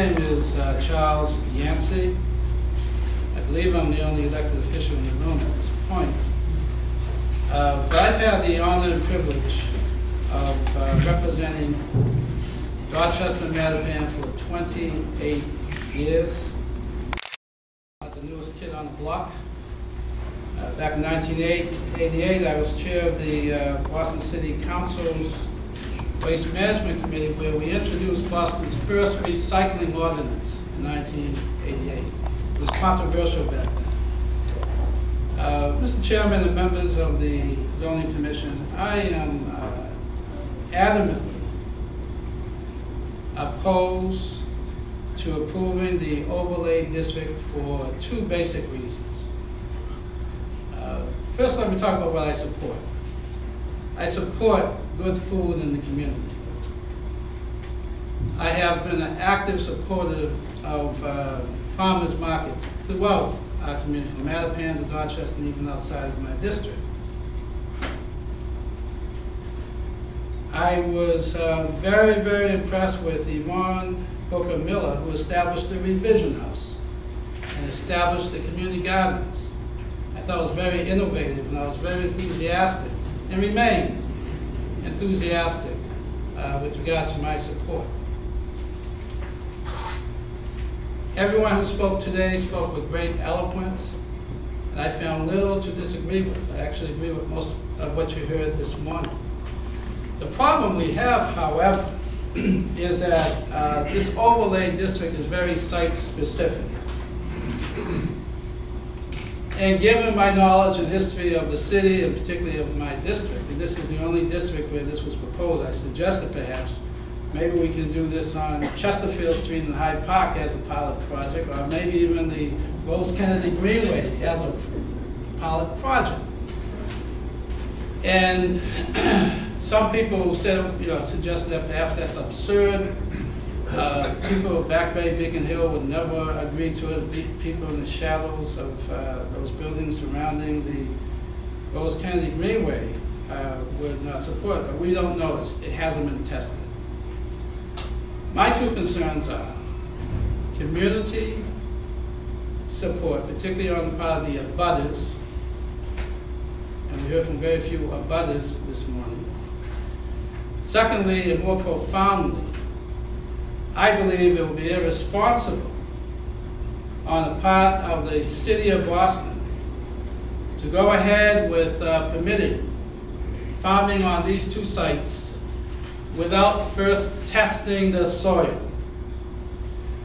name is Charles Yancey. I believe I'm the only elected official in the room at this point. But I've had the honor and privilege of representing Dorchester and Mattapan for 28 years. I'm the newest kid on the block. Back in 1988, I was chair of the Boston City Council's Waste Management Committee, where we introduced Boston's first recycling ordinance in 1988. It was controversial back then. Mr. Chairman and members of the Zoning Commission, I am adamantly opposed to approving the overlay district for two basic reasons. First, let me talk about what I support. I support good food in the community. I have been an active supporter of farmers markets throughout our community, from Mattapan to Dorchester and even outside of my district. I was very, very impressed with Yvonne Booker Miller, who established the Revision House and established the community gardens. I thought it was very innovative, and I was very enthusiastic, and remain enthusiastic with regards to my support. Everyone who spoke today spoke with great eloquence, and I found little to disagree with. I actually agree with most of what you heard this morning. The problem we have, however, is that this overlay district is very site-specific. And given my knowledge and history of the city, and particularly of my district, and this is the only district where this was proposed, I suggested perhaps maybe we can do this on Chesterfield Street in Hyde Park as a pilot project, or maybe even the Rose Kennedy Greenway as a pilot project. And some people said, suggested that perhaps that's absurd. People of Back Bay, Beacon Hill would never agree to it. People in the shadows of those buildings surrounding the Rose Kennedy Greenway would not support it. But we don't know. It hasn't been tested. My two concerns are community support, particularly on the part of the abutters, and we heard from very few abutters this morning. Secondly, and more profoundly, I believe it will be irresponsible on the part of the city of Boston to go ahead with permitting farming on these two sites without first testing the soil.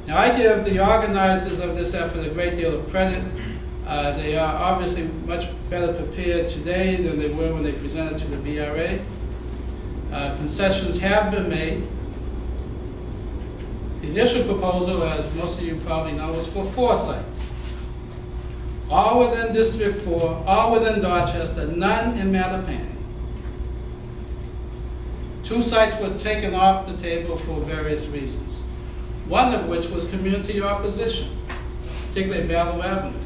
Now, I give the organizers of this effort a great deal of credit. They are obviously much better prepared today than they were when they presented to the BRA. Concessions have been made. The initial proposal, as most of you probably know, was for 4 sites. All within District 4, all within Dorchester, none in Mattapan. 2 sites were taken off the table for various reasons, one of which was community opposition, particularly Battle Avenue.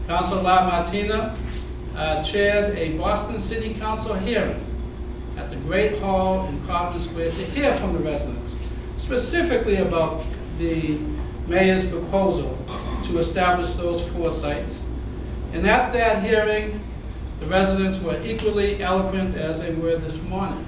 Councilor Martina chaired a Boston City Council hearing at the Great Hall in Cobden Square to hear from the residents, specifically about the mayor's proposal to establish those 4 sites. And at that hearing, the residents were equally eloquent as they were this morning.